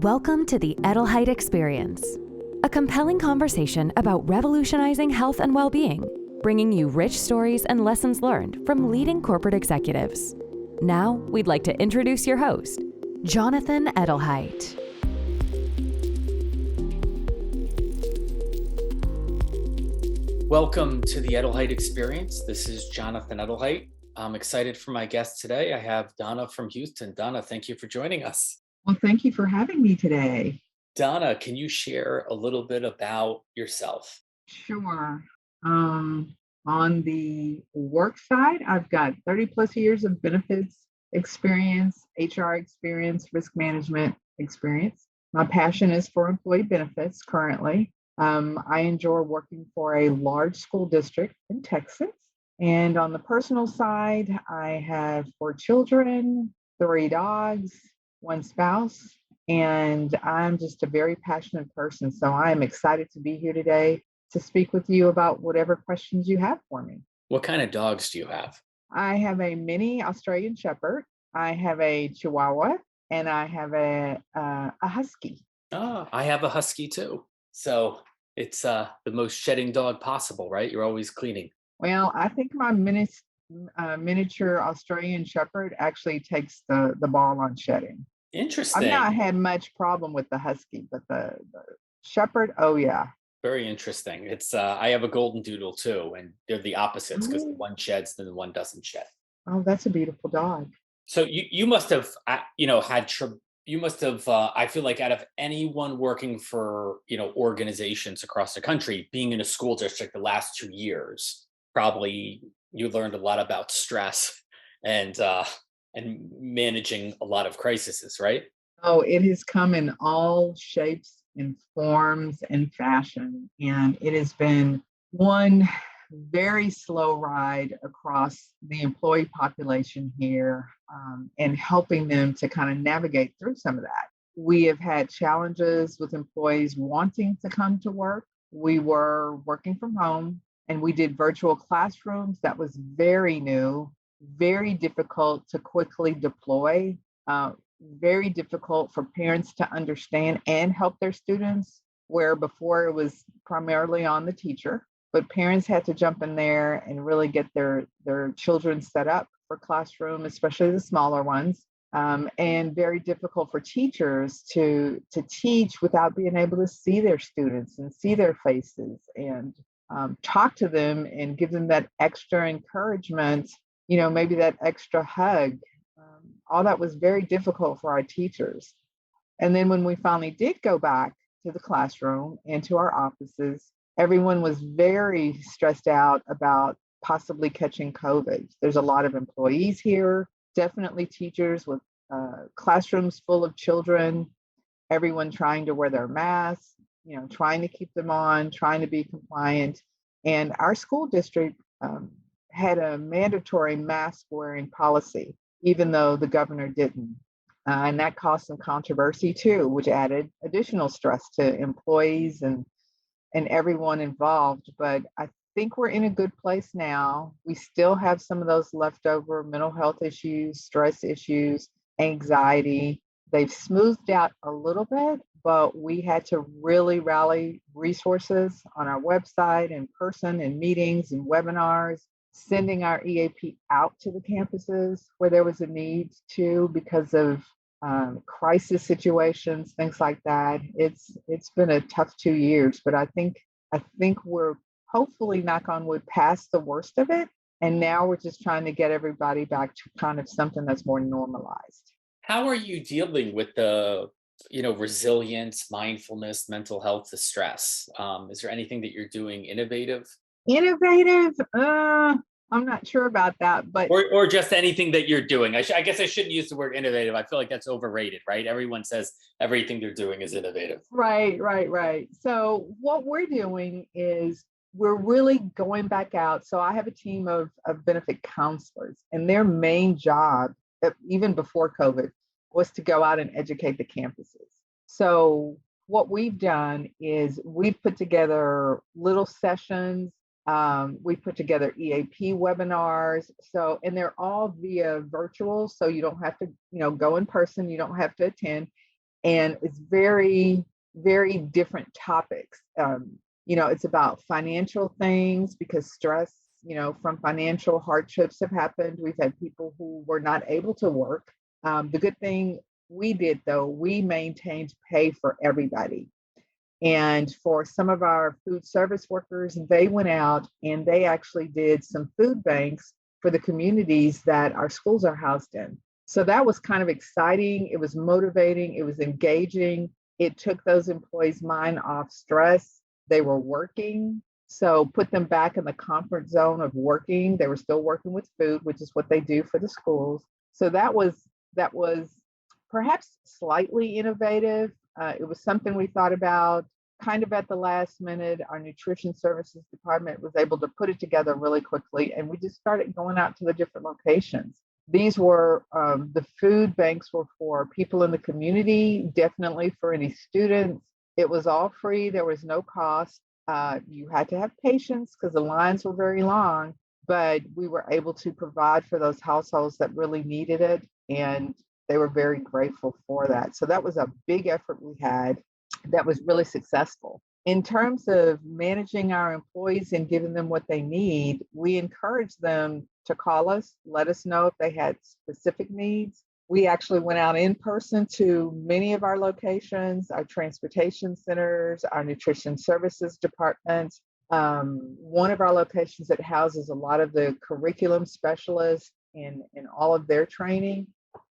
Welcome to the Edelheit Experience, a compelling conversation about revolutionizing health and well-being, bringing you rich stories and lessons learned from leading corporate executives. Now, we'd like to introduce your host, Jonathan Edelheit. Welcome to the Edelheit Experience. This is Jonathan Edelheit. I'm excited for my guest today. I have Donna from Houston. Donna, thank you for joining us. Well, thank you for having me today. Donna, can you share a little bit about yourself? Sure. On the work side, I've got 30 plus years of benefits experience, HR experience, risk management experience. My passion is for employee benefits currently. I enjoy working for a large school district in Texas. And on the personal side, I have 4 children, 3 dogs, 1 spouse, and I'm just a very passionate person. So I am excited to be here today to speak with you about whatever questions you have for me. What kind of dogs do you have? I have a mini Australian Shepherd, I have a Chihuahua, and I have a Husky. Oh, I have a Husky too. So it's the most shedding dog possible, right? You're always cleaning. Well, I think my miniature Australian Shepherd actually takes the ball on shedding. Interesting. I've not had much problem with the Husky, but the Shepherd, oh yeah. Very interesting. It's I have a golden doodle too, and they're the opposites because the one sheds and the one doesn't shed. Oh, that's a beautiful dog. So you must have you must have I feel like out of anyone working for organizations across the country, being in a school district the last 2 years, probably you learned a lot about stress and managing a lot of crises, right? Oh, it has come in all shapes and forms and fashion. And it has been one very slow ride across the employee population here and helping them to kind of navigate through some of that. We have had challenges with employees wanting to come to work. We were working from home and we did virtual classrooms. That was very new, very difficult to quickly deploy. Very difficult for parents to understand and help their students, where before it was primarily on the teacher, but parents had to jump in there and really get their children set up for classroom, especially the smaller ones, and very difficult for teachers to teach without being able to see their students and see their faces and talk to them and give them that extra encouragement, maybe that extra hug. All that was very difficult for our teachers. And then when we finally did go back to the classroom and to our offices, everyone was very stressed out about possibly catching COVID. There's a lot of employees here, definitely teachers with classrooms full of children, everyone trying to wear their masks, trying to keep them on, trying to be compliant. And our school district had a mandatory mask wearing policy, even though the governor didn't. And that caused some controversy too, which added additional stress to employees and everyone involved. But I think we're in a good place now. We still have some of those leftover mental health issues, stress issues, anxiety. They've smoothed out a little bit, but we had to really rally resources on our website, in person, in meetings and webinars, sending our EAP out to the campuses where there was a need to because of crisis situations, things like that. It's been a tough 2 years, but I think we're hopefully, knock on wood, past the worst of it. And now we're just trying to get everybody back to kind of something that's more normalized. How are you dealing with the resilience, mindfulness, mental health, the stress? Is there anything that you're doing innovative? Innovative? I'm not sure about that, but or just anything that you're doing. I guess I shouldn't use the word innovative. I feel like that's overrated, right? Everyone says everything they're doing is innovative. Right. So what we're doing is we're really going back out. So I have a team of benefit counselors, and their main job, even before COVID, was to go out and educate the campuses. So what we've done is we've put together little sessions. We put together EAP webinars. And they're all via virtual. So you don't have to, go in person. You don't have to attend. And it's very, very different topics. It's about financial things because stress, from financial hardships have happened. We've had people who were not able to work. The good thing we did, though, we maintained pay for everybody. And for some of our food service workers, they went out and they actually did some food banks for the communities that our schools are housed in. So that was kind of exciting. It was motivating. It was engaging. It took those employees' mind off stress. They were working. So put them back in the comfort zone of working. They were still working with food, which is what they do for the schools. So that was perhaps slightly innovative. It was something we thought about kind of at the last minute. Our nutrition services department was able to put it together really quickly, and we just started going out to the different locations. These were the food banks were for people in the community, definitely for any students. It was all free. There was no cost. You had to have patience because the lines were very long, but we were able to provide for those households that really needed it. And they were very grateful for that. So that was a big effort we had that was really successful. In terms of managing our employees and giving them what they need, we encourage them to call us, let us know if they had specific needs. We actually went out in person to many of our locations, our transportation centers, our nutrition services departments. One of our locations that houses a lot of the curriculum specialists in all of their training.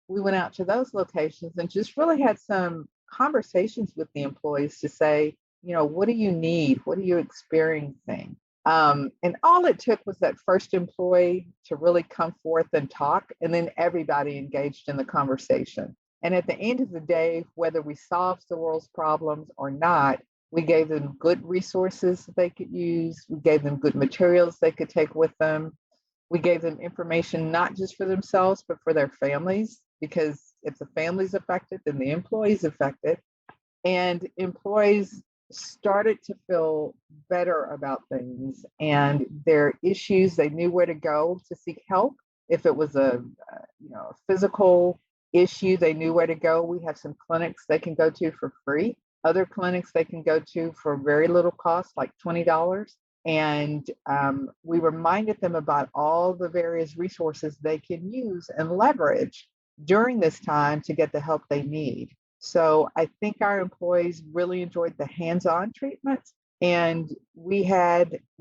We went out to those locations and just really had some conversations with the employees to say, what do you need? What are you experiencing? And all it took was that first employee to really come forth and talk, and then everybody engaged in the conversation. And at the end of the day, whether we solved the world's problems or not, we gave them good resources that they could use. We gave them good materials they could take with them. We gave them information not just for themselves, but for their families, because if the family's affected, then the employee's affected. And employees started to feel better about things and their issues. They knew where to go to seek help. If it was a physical issue, they knew where to go. We have some clinics they can go to for free. Other clinics they can go to for very little cost, like $20. And we reminded them about all the various resources they can use and leverage during this time to get the help they need. So I think our employees really enjoyed the hands-on treatment, and we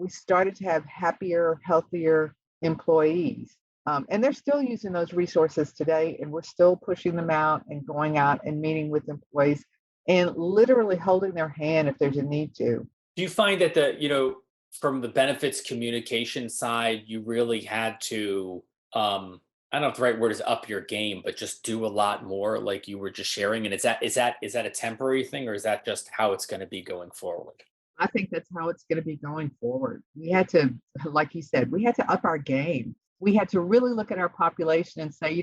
started to have happier, healthier employees. And they're still using those resources today, and we're still pushing them out and going out and meeting with employees and literally holding their hand if there's a need to. Do you find that from the benefits communication side, you really had to, I don't know if the right word is up your game, but just do a lot more, like you were just sharing? And is that a temporary thing, or is that just how it's going to be going forward? I think that's how it's going to be going forward. We had to, like you said, we had to up our game. We had to really look at our population and say,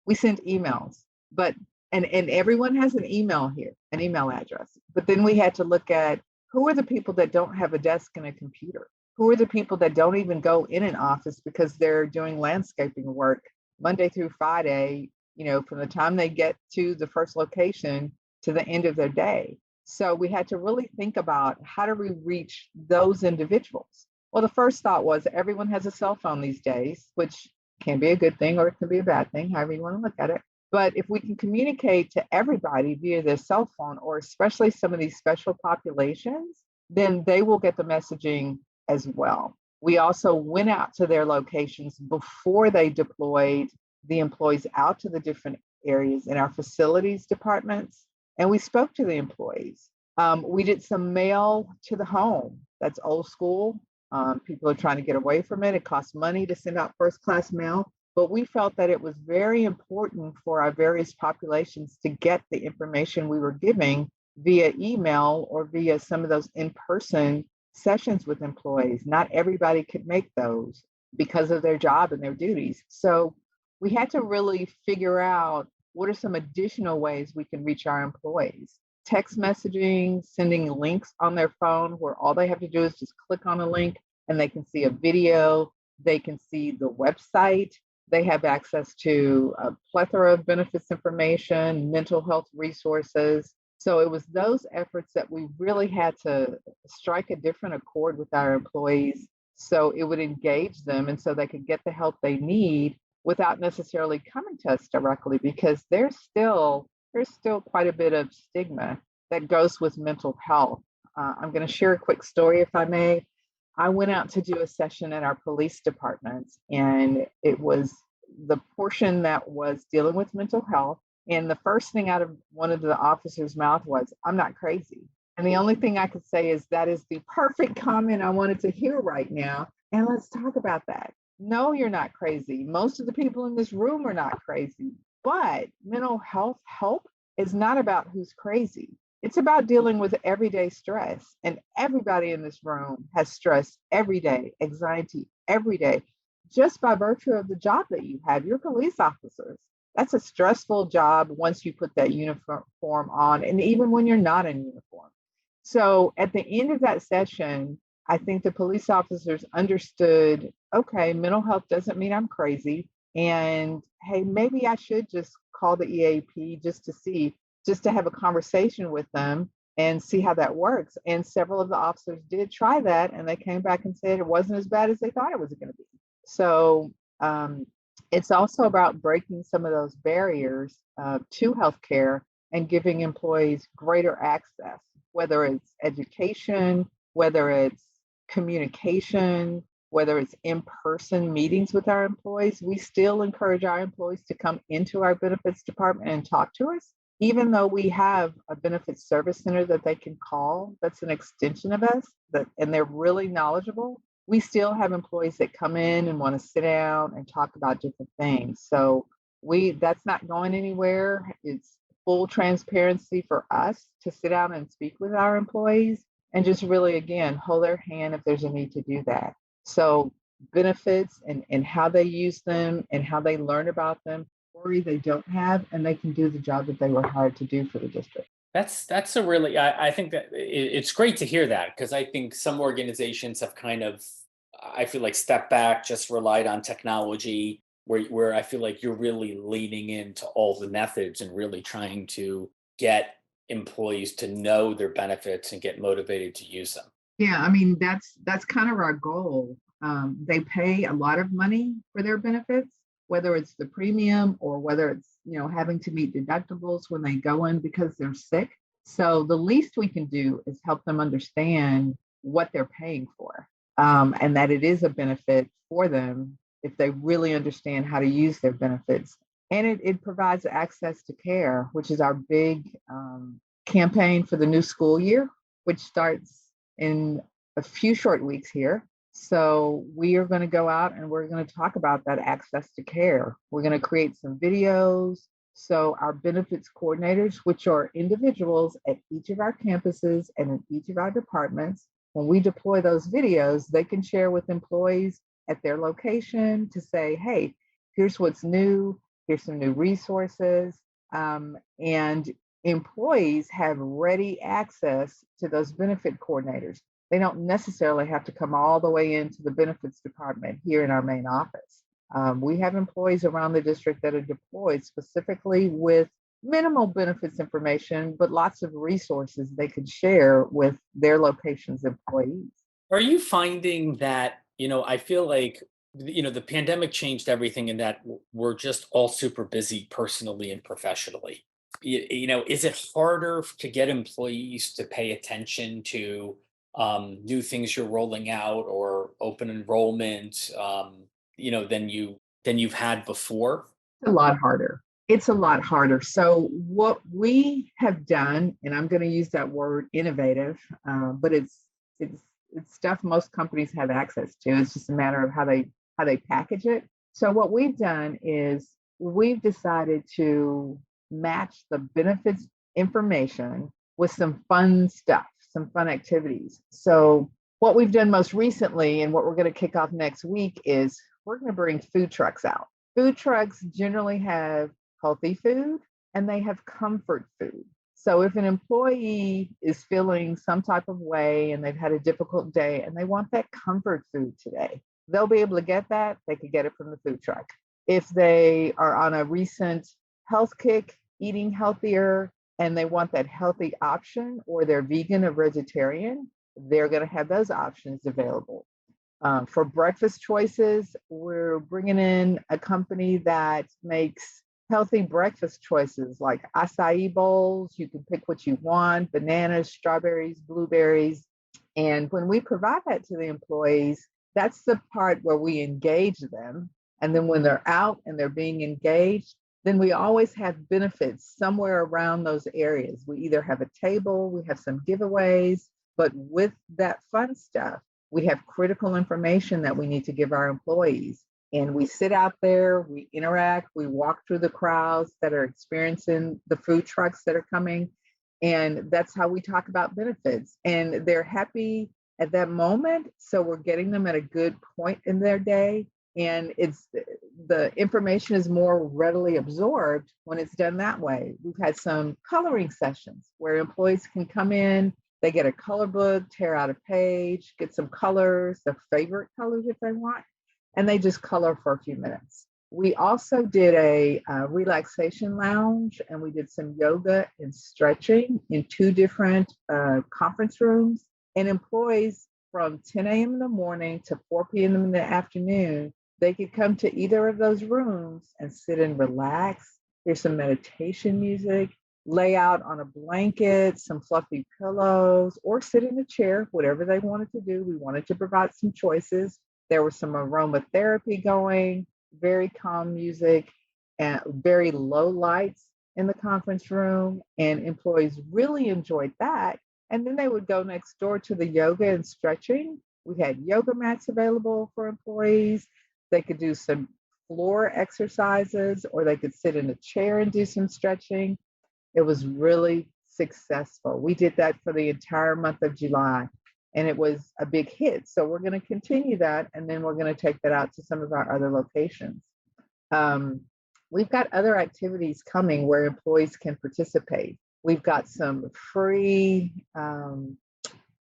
we send emails, but and everyone has an email here, an email address. But then we had to look at who are the people that don't have a desk and a computer? Who are the people that don't even go in an office because they're doing landscaping work Monday through Friday, from the time they get to the first location to the end of their day. So we had to really think about how do we reach those individuals? Well, the first thought was everyone has a cell phone these days, which can be a good thing or it can be a bad thing, however you want to look at it. But if we can communicate to everybody via their cell phone, or especially some of these special populations, then they will get the messaging as well. We also went out to their locations before they deployed the employees out to the different areas in our facilities departments, and we spoke to the employees. We did some mail to the home. That's old school. People are trying to get away from it. It costs money to send out first-class mail, but we felt that it was very important for our various populations to get the information we were giving via email or via some of those in-person sessions with employees. Not everybody could make those because of their job and their duties. So we had to really figure out what are some additional ways we can reach our employees. Text messaging, sending links on their phone where all they have to do is just click on a link and they can see a video, they can see the website, They have access to a plethora of benefits information, mental health resources. So it was those efforts that we really had to strike a different accord with our employees so it would engage them and so they could get the help they need without necessarily coming to us directly, because there's still quite a bit of stigma that goes with mental health. I'm going to share a quick story, if I may. I went out to do a session at our police department, and it was the portion that was dealing with mental health. And the first thing out of one of the officers' mouth was, "I'm not crazy." And the only thing I could say is that is the perfect comment I wanted to hear right now. And let's talk about that. No, you're not crazy. Most of the people in this room are not crazy. But mental health help is not about who's crazy. It's about dealing with everyday stress. And everybody in this room has stress every day, anxiety every day, just by virtue of the job that you have. You're police officers. That's a stressful job once you put that uniform on, and even when you're not in uniform. So at the end of that session, I think the police officers understood, okay, mental health doesn't mean I'm crazy. And hey, maybe I should just call the EAP just to have a conversation with them and see how that works. And several of the officers did try that, and they came back and said it wasn't as bad as they thought it was going to be. So it's also about breaking some of those barriers to healthcare and giving employees greater access, whether it's education, whether it's communication, whether it's in-person meetings with our employees. We still encourage our employees to come into our benefits department and talk to us, even though we have a benefits service center that they can call. That's an extension of us, and they're really knowledgeable. We still have employees that come in and want to sit down and talk about different things. So that's not going anywhere. It's full transparency for us to sit down and speak with our employees and just really, again, hold their hand if there's a need to do that. So benefits and how they use them and how they learn about them, worry they don't have, and they can do the job that they were hired to do for the district. That's a really, I think that it's great to hear that, because I think some organizations have kind of, I feel like, stepped back, just relied on technology, where I feel like you're really leaning into all the methods and really trying to get employees to know their benefits and get motivated to use them. Yeah, I mean, that's kind of our goal. They pay a lot of money for their benefits, whether it's the premium or whether it's, having to meet deductibles when they go in because they're sick. So the least we can do is help them understand what they're paying for, and that it is a benefit for them if they really understand how to use their benefits. And it provides access to care, which is our big campaign for the new school year, which starts in a few short weeks here. So we are going to go out and we're going to talk about that access to care. We're going to create some videos. So our benefits coordinators, which are individuals at each of our campuses and in each of our departments, when we deploy those videos, they can share with employees at their location to say, hey, here's what's new, here's some new resources. And employees have ready access to those benefit coordinators. They don't necessarily have to come all the way into the benefits department here in our main office. We have employees around the district that are deployed specifically with minimal benefits information, but lots of resources they could share with their location's employees. Are you finding that, I feel like, the pandemic changed everything in that we're just all super busy personally and professionally. Is it harder to get employees to pay attention to new things you're rolling out or open enrollment, than you've had before? It's a lot harder. It's a lot harder. So what we have done, and I'm going to use that word innovative, but it's stuff most companies have access to. It's just a matter of how they package it. So what we've done is we've decided to match the benefits information with some fun stuff, some fun activities. So what we've done most recently and what we're going to kick off next week is we're going to bring food trucks out. Food trucks generally have healthy food and they have comfort food. So if an employee is feeling some type of way and they've had a difficult day and they want that comfort food today, they'll be able to get that. They could get it from the food truck. If they are on a recent health kick, eating healthier, and they want that healthy option, or they're vegan or vegetarian, they're going to have those options available. For breakfast choices, we're bringing in a company that makes healthy breakfast choices like acai bowls. You can pick what you want: bananas, strawberries, blueberries. And when we provide that to the employees, that's the part where we engage them. And then when they're out and they're being engaged, then we always have benefits somewhere around those areas. We either have a table, we have some giveaways, but with that fun stuff, we have critical information that we need to give our employees. And we sit out there, we interact, we walk through the crowds that are experiencing the food trucks that are coming. And that's how we talk about benefits. And they're happy at that moment. So we're getting them at a good point in their day. And it's the information is more readily absorbed when it's done that way. We've had some coloring sessions where employees can come in, they get a color book, tear out a page, get some colors, their favorite colors if they want, and they just color for a few minutes. We also did a relaxation lounge, and we did some yoga and stretching in two different conference rooms. And employees from 10 a.m. in the morning to 4 p.m. in the afternoon, they could come to either of those rooms and sit and relax. There's some meditation music, lay out on a blanket, some fluffy pillows, or sit in a chair, whatever they wanted to do. We wanted to provide some choices. There was some aromatherapy going, very calm music, and very low lights in the conference room. And employees really enjoyed that. And then they would go next door to the yoga and stretching. We had yoga mats available for employees. They could do some floor exercises, or they could sit in a chair and do some stretching. It was really successful. We did that for the entire month of July, and it was a big hit. So we're going to continue that, and then we're going to take that out to some of our other locations. We've got other activities coming where employees can participate. We've got some free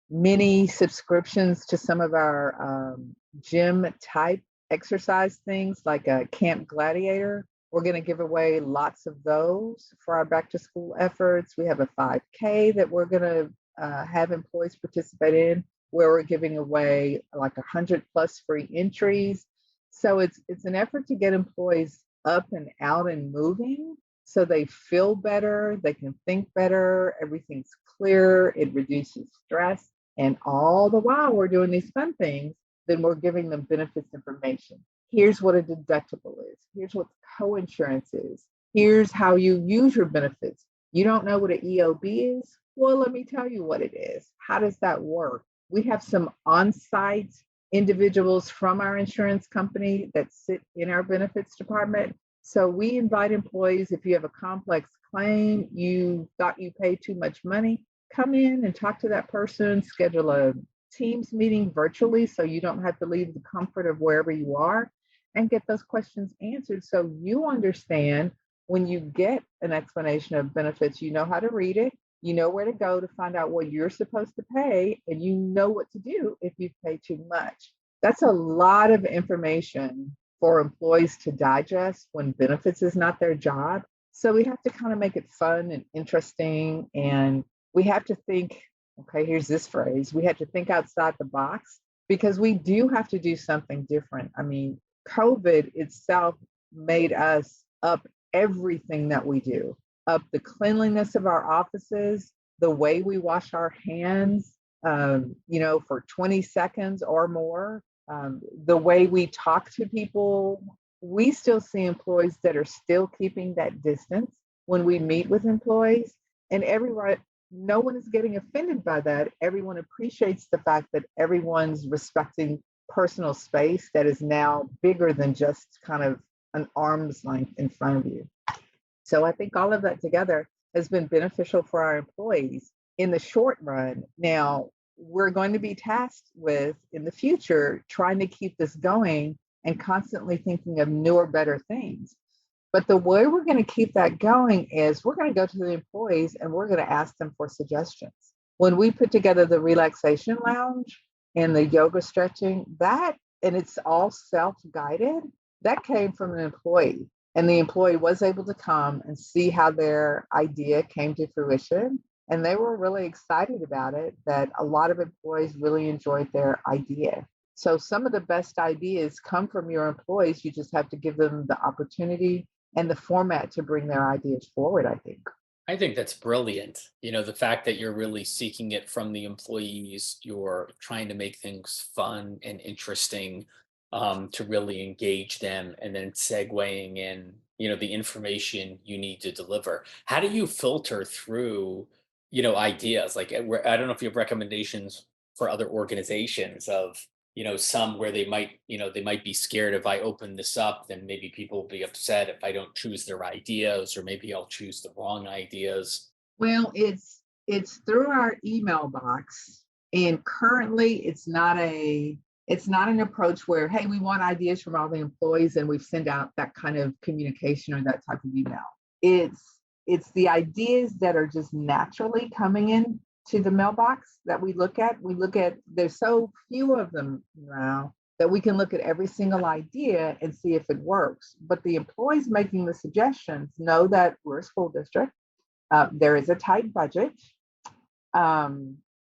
mini subscriptions to some of our gym type exercise things like a Camp Gladiator. We're going to give away lots of those for our back to school efforts. We have a 5K that we're going to have employees participate in, where we're giving away like 100 plus free entries. So it's an effort to get employees up and out and moving so they feel better, they can think better, everything's clear, it reduces stress. And all the while we're doing these fun things, then we're giving them benefits information. Here's what a deductible is. Here's what coinsurance is. Here's how you use your benefits. You don't know what an EOB is? Well, let me tell you what it is. How does that work? We have some on-site individuals from our insurance company that sit in our benefits department. So we invite employees, if you have a complex claim, you thought you paid too much money, come in and talk to that person, schedule a Teams meeting virtually so you don't have to leave the comfort of wherever you are, and get those questions answered so you understand when you get an explanation of benefits, you know how to read it, you know where to go to find out what you're supposed to pay, and you know what to do if you pay too much. That's a lot of information for employees to digest when benefits is not their job. So we have to kind of make it fun and interesting, and we have to think, okay, here's this phrase, we have to think outside the box, because we do have to do something different. I mean, COVID itself made us up everything that we do, up the cleanliness of our offices, the way we wash our hands, for 20 seconds or more, the way we talk to people. We still see employees that are still keeping that distance when we meet with employees, and everyone, no one is getting offended by that. Everyone appreciates the fact that everyone's respecting personal space that is now bigger than just kind of an arm's length in front of you. So I think all of that together has been beneficial for our employees in the short run. Now, we're going to be tasked with, in the future, trying to keep this going and constantly thinking of newer, better things. But the way we're going to keep that going is we're going to go to the employees and we're going to ask them for suggestions. When we put together the relaxation lounge and the yoga stretching, and it's all self-guided, That came from an employee, and the employee was able to come and see how their idea came to fruition. And they were really excited about it, that a lot of employees really enjoyed their idea. So some of the best ideas come from your employees. You just have to give them the opportunity and the format to bring their ideas forward, I think. I think that's brilliant. The fact that you're really seeking it from the employees, you're trying to make things fun and interesting, to really engage them, and then segueing in, the information you need to deliver. How do you filter through, ideas? Like, I don't know if you have recommendations for other organizations of, some where they might be scared if I open this up, then maybe people will be upset if I don't choose their ideas, or maybe I'll choose the wrong ideas. Well, it's through our email box, and currently it's not an approach where, hey, we want ideas from all the employees and we send out that kind of communication or that type of email. It's the ideas that are just naturally coming in to the mailbox that we look at. There's so few of them now that we can look at every single idea and see if it works. But the employees making the suggestions know that we're a school district. There is a tight budget.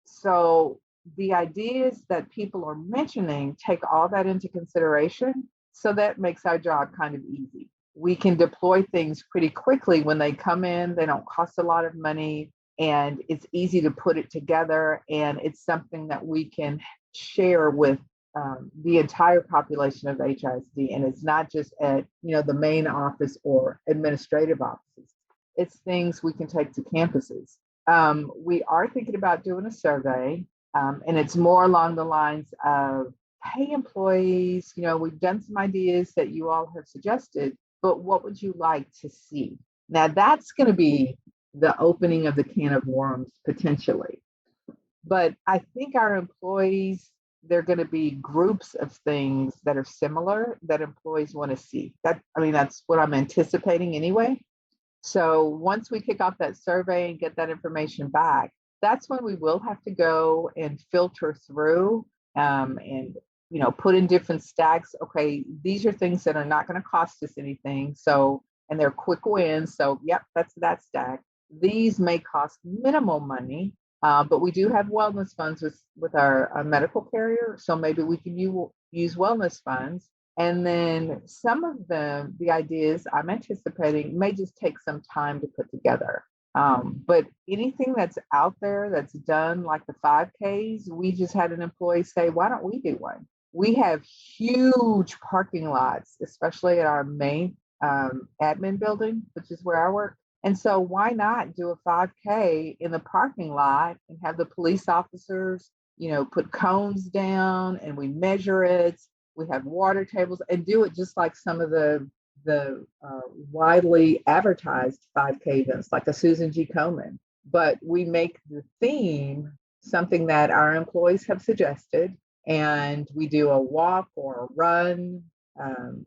So the ideas that people are mentioning take all that into consideration. So that makes our job kind of easy. We can deploy things pretty quickly when they come in. They don't cost a lot of money, and it's easy to put it together. And it's something that we can share with the entire population of HISD. And it's not just at the main office or administrative offices. It's things we can take to campuses. We are thinking about doing a survey, and it's more along the lines of, hey, employees, we've done some ideas that you all have suggested, but what would you like to see? Now, that's going to be the opening of the can of worms potentially. But I think our employees, they're going to be groups of things that are similar that employees want to see. That's what I'm anticipating anyway. So once we kick off that survey and get that information back, that's when we will have to go and filter through, and put in different stacks. Okay, these are things that are not going to cost us anything. So, and they're quick wins. So, yep, that's that stack. These may cost minimal money, but we do have wellness funds with our medical carrier. So maybe we can use wellness funds. And then some of them, the ideas I'm anticipating may just take some time to put together. But anything that's out there that's done, like the 5Ks, we just had an employee say, why don't we do one? We have huge parking lots, especially at our main admin building, which is where I work. And so why not do a 5K in the parking lot and have the police officers, put cones down, and we measure it. We have water tables, and do it just like some of the widely advertised 5K events, like the Susan G. Komen. But we make the theme something that our employees have suggested, and we do a walk or a run.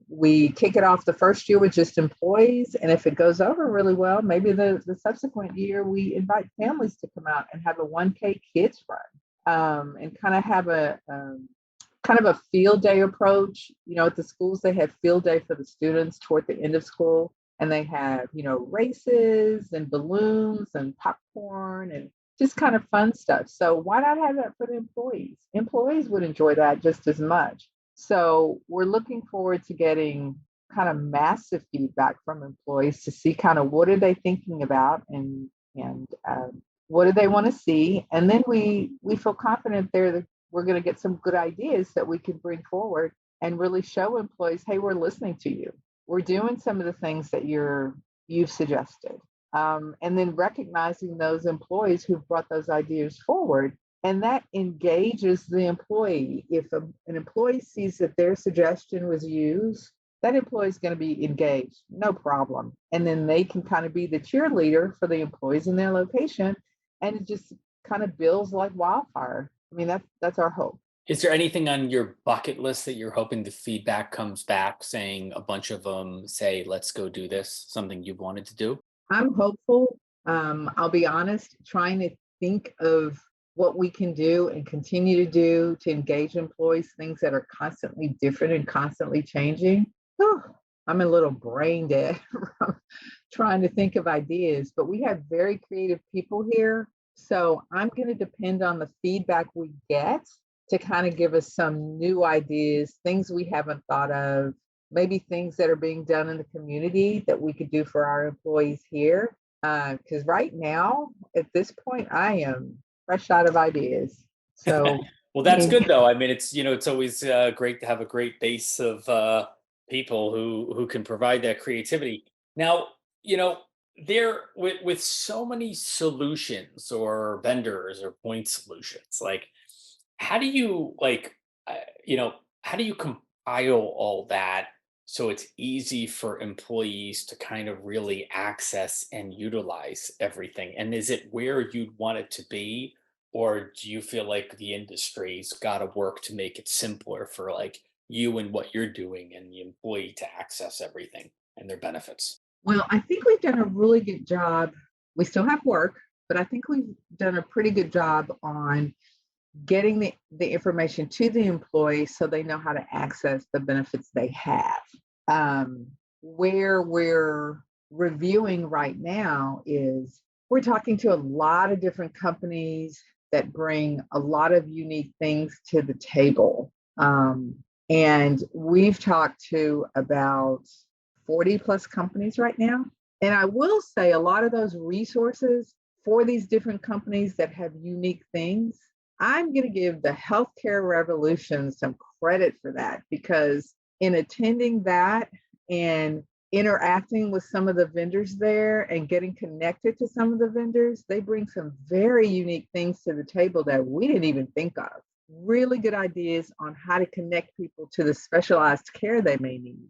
We kick it off the first year with just employees, and if it goes over really well, maybe the subsequent year we invite families to come out and have a 1K kids run, and kind of have a field day approach. At the schools, they have field day for the students toward the end of school, and they have, races and balloons and popcorn and just kind of fun stuff. So why not have that for the employees? Employees would enjoy that just as much. So we're looking forward to getting kind of massive feedback from employees to see kind of what are they thinking about, and what do they want to see. And then we feel confident we're going to get some good ideas that we can bring forward and really show employees, hey, we're listening to you. We're doing some of the things that you've suggested. And then recognizing those employees who've brought those ideas forward, and that engages the employee. If an employee sees that their suggestion was used, that employee is going to be engaged, no problem. And then they can kind of be the cheerleader for the employees in their location, and it just kind of builds like wildfire. That's our hope. Is there anything on your bucket list that you're hoping the feedback comes back saying a bunch of them say, let's go do this, something you've wanted to do? I'm hopeful. I'll be honest, trying to think of what we can do and continue to do to engage employees, things that are constantly different and constantly changing. Whew, I'm a little brain dead from trying to think of ideas, but we have very creative people here. So I'm going to depend on the feedback we get to kind of give us some new ideas, things we haven't thought of, maybe things that are being done in the community that we could do for our employees here. Because right now, at this point, I am fresh out of ideas. So, Well, I that's mean, good though. I mean, it's always great to have a great base of people who can provide that creativity. Now, there with so many solutions or vendors or point solutions, like how do you how do you compile all that so it's easy for employees to kind of really access and utilize everything? And is it where you'd want it to be? Or do you feel like the industry's got to work to make it simpler for like you and what you're doing and the employee to access everything and their benefits? well, I think we've done a really good job. We still have work, but I think we've done a pretty good job on getting the information to the employee so they know how to access the benefits they have. Where we're reviewing right now is we're talking to a lot of different companies that bring a lot of unique things to the table. And we've talked to about 40 plus companies right now. And I will say a lot of those resources for these different companies that have unique things, I'm going to give the healthcare revolution some credit for that because in attending that and interacting with some of the vendors there and getting connected to some of the vendors, they bring some very unique things to the table that we didn't even think of. Really good ideas on how to connect people to the specialized care they may need.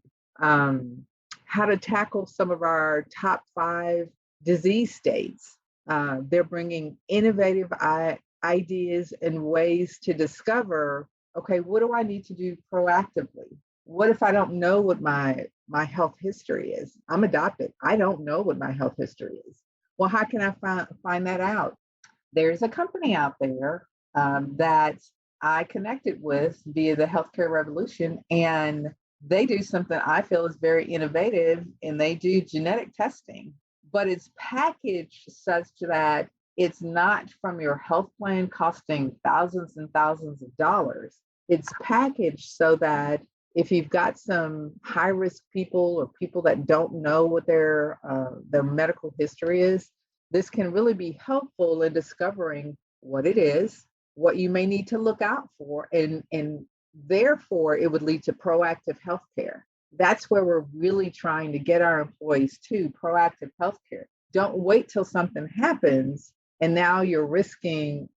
How to tackle some of our top 5 disease states. They're bringing innovative ideas and ways to discover, okay, what do I need to do proactively? What if I don't know what my health history is? I'm adopted. I don't know what my health history is. Well, how can I find that out? There's a company out there that I connected with via the Healthcare Revolution, and they do something I feel is very innovative, and they do genetic testing, but it's packaged such that it's not from your health plan costing thousands and thousands of dollars. It's packaged so that if you've got some high risk people or people that don't know what their medical history is, this can really be helpful in discovering what it is, what you may need to look out for, and therefore it would lead to proactive healthcare. That's where we're really trying to get our employees to proactive healthcare. Don't wait till something happens and now you're risking,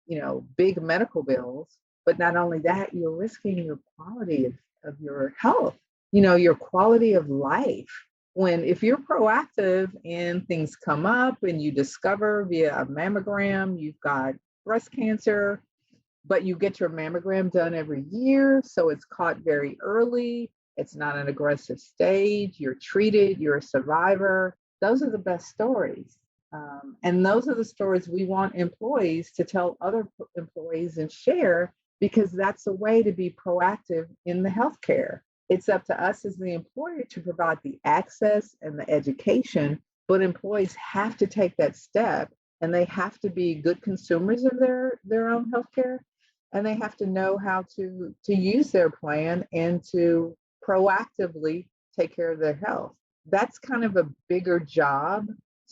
big medical bills. But not only that, you're risking your quality of your health, your quality of life. When if you're proactive and things come up and you discover via a mammogram you've got breast cancer, but you get your mammogram done every year, so it's caught very early. It's not an aggressive stage. You're treated, you're a survivor. Those are the best stories. And those are the stories we want employees to tell other employees and share because that's a way to be proactive in the healthcare. It's up to us as the employer to provide the access and the education, but employees have to take that step and they have to be good consumers of their own healthcare, and they have to know how to use their plan and to proactively take care of their health. That's kind of a bigger job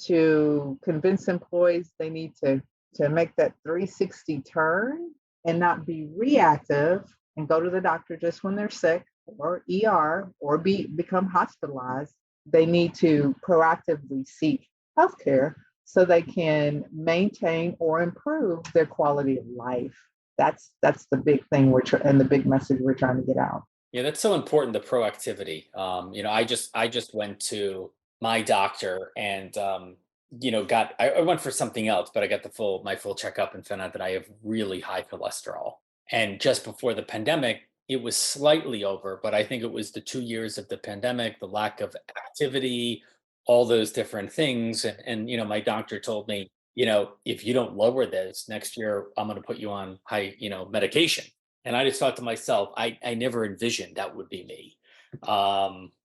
to convince employees they need to make that 360 turn and not be reactive and go to the doctor just when they're sick or ER or become hospitalized. They need to proactively seek healthcare so they can maintain or improve their quality of life. That's the big thing and the big message we're trying to get out. Yeah, that's so important, the proactivity. I just went to my doctor and got I went for something else, but I got my full checkup and found out that I have really high cholesterol. And just before the pandemic, it was slightly over, but I think it was the 2 years of the pandemic, the lack of activity, all those different things. And my doctor told me, if you don't lower this next year, I'm going to put you on high, medication. And I just thought to myself, I never envisioned that would be me.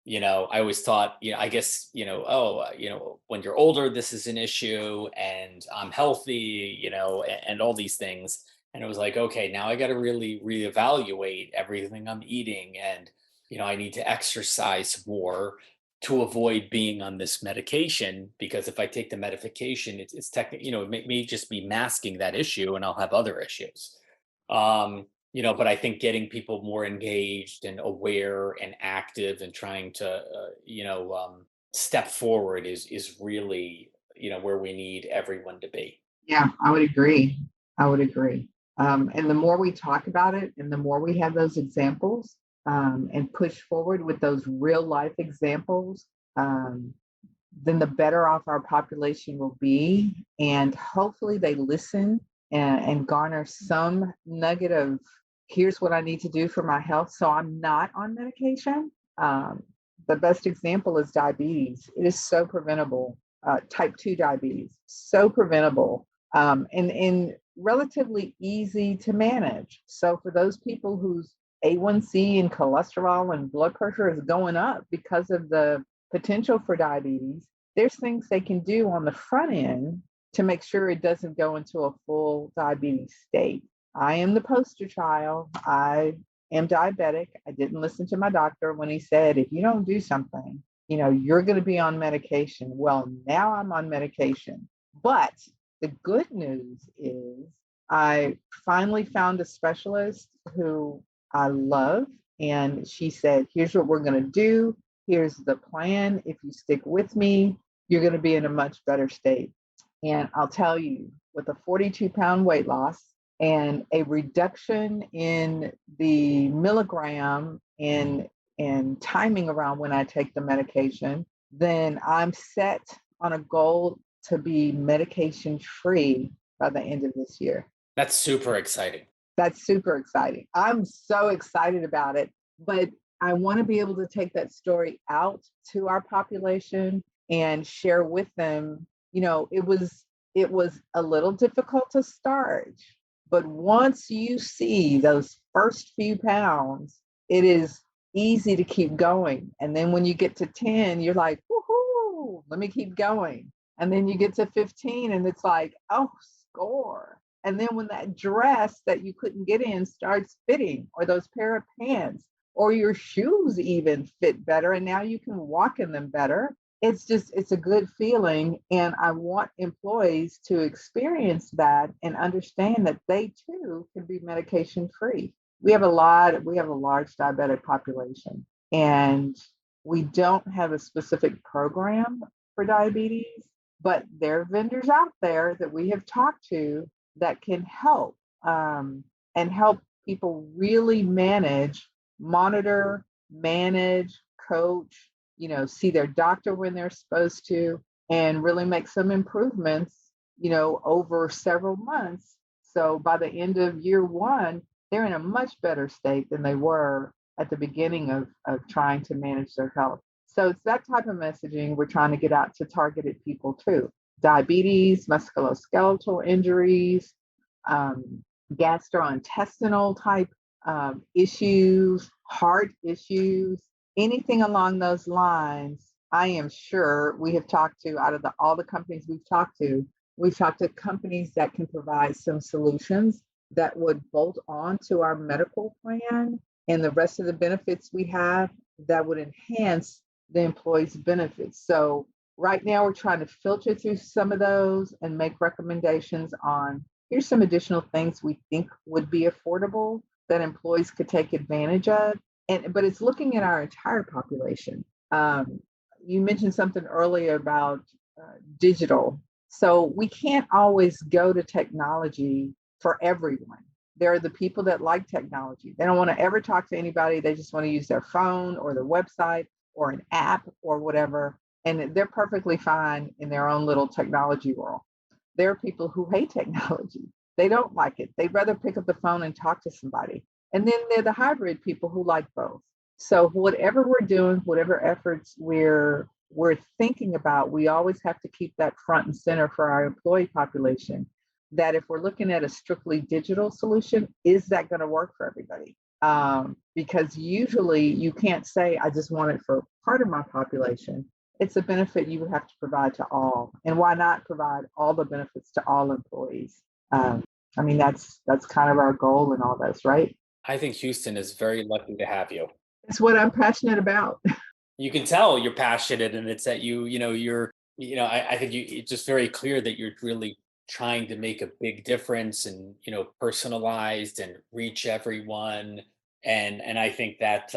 I always thought, I guess, when you're older, this is an issue and I'm healthy, and all these things. And it was like, okay, now I got to really reevaluate everything I'm eating. And, I need to exercise more to avoid being on this medication, because if I take the medication, it's technically, it may just be masking that issue and I'll have other issues. But I think getting people more engaged and aware and active and trying to, step forward is really, where we need everyone to be. Yeah, I would agree. I would agree. And the more we talk about it and the more we have those examples, and push forward with those real life examples, um, then the better off our population will be. And hopefully they listen and garner some nugget of, here's what I need to do for my health so I'm not on medication. The best example is diabetes. It is so preventable. Type 2 diabetes, so preventable, and relatively easy to manage. So for those people whose A1C and cholesterol and blood pressure is going up because of the potential for diabetes, there's things they can do on the front end to make sure it doesn't go into a full diabetes state. I am the poster child. I am diabetic. I didn't listen to my doctor when he said, if you don't do something, you're going to be on medication. Well, now I'm on medication. But the good news is I finally found a specialist who I love. And she said, here's what we're going to do. Here's the plan. If you stick with me, you're going to be in a much better state. And I'll tell you, with a 42-pound weight loss and a reduction in the milligram and timing around when I take the medication, then I'm set on a goal to be medication free by the end of this year. That's super exciting. That's super exciting. I'm so excited about it, but I want to be able to take that story out to our population and share with them. It was a little difficult to start, but once you see those first few pounds, it is easy to keep going. And then when you get to 10, you're like, woohoo, let me keep going. And then you get to 15 and it's like, oh, score. And then when that dress that you couldn't get in starts fitting, or those pair of pants, or your shoes even fit better, and now you can walk in them better, it's a good feeling. And I want employees to experience that and understand that they too can be medication free. We have a large diabetic population, and we don't have a specific program for diabetes, but there are vendors out there that we have talked to that can help, and help people really monitor, manage, coach, see their doctor when they're supposed to, and really make some improvements, over several months. So by the end of year one, they're in a much better state than they were at the beginning of trying to manage their health. So it's that type of messaging we're trying to get out to targeted people too. Diabetes, musculoskeletal injuries, gastrointestinal type issues, heart issues, anything along those lines. I am sure we have talked to, out of all the companies we've talked to companies that can provide some solutions that would bolt on to our medical plan and the rest of the benefits we have that would enhance the employees' benefits. So right now we're trying to filter through some of those and make recommendations on, here's some additional things we think would be affordable that employees could take advantage of. But it's looking at our entire population. You mentioned something earlier about digital. So we can't always go to technology for everyone. There are the people that like technology. They don't want to ever talk to anybody. They just want to use their phone or their website or an app or whatever. And they're perfectly fine in their own little technology world. There are people who hate technology. They don't like it. They'd rather pick up the phone and talk to somebody. And then they're the hybrid people who like both. So whatever we're doing, whatever efforts we're thinking about, we always have to keep that front and center for our employee population. That if we're looking at a strictly digital solution, is that going to work for everybody? because usually you can't say, I just want it for part of my population. It's a benefit you would have to provide to all. And why not provide all the benefits to all employees? I mean, that's kind of our goal in all this, right? I think Houston is very lucky to have you. It's what I'm passionate about. You can tell you're passionate, and it's that I think it's just very clear that you're really trying to make a big difference and, personalized and reach everyone. And I think that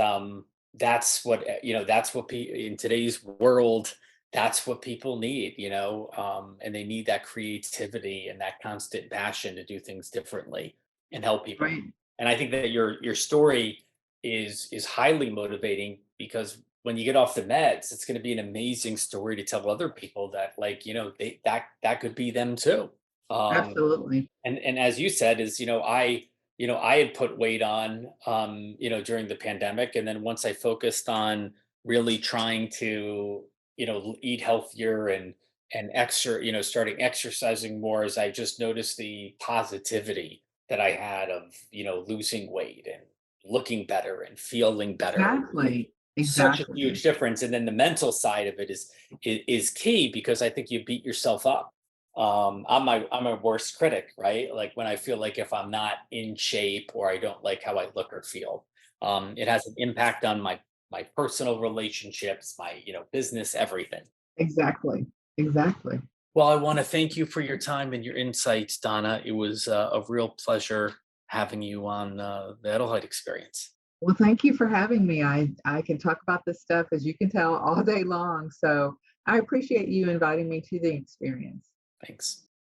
that's what in today's world, that's what people need, and they need that creativity and that constant passion to do things differently and help people. Right. And I think that your story is highly motivating, because when you get off the meds, it's going to be an amazing story to tell other people that, like, that could be them too. Um, Absolutely. and as you said, is I had put weight on, during the pandemic, and then once I focused on really trying to, eat healthier and starting exercising more, as I just noticed the positivity that I had of, losing weight and looking better and feeling better. Exactly. Such a Exactly. huge difference. And then the mental side of it is key, because I think you beat yourself up. I'm a worst critic, right? Like, when I feel like if I'm not in shape, or I don't like how I look or feel, it has an impact on my personal relationships, my, business, everything. Exactly. Exactly. Well, I want to thank you for your time and your insights, Donna. It was a real pleasure having you on the Edelheit experience. Well, thank you for having me. I can talk about this stuff, as you can tell, all day long. So I appreciate you inviting me to the experience. Thanks.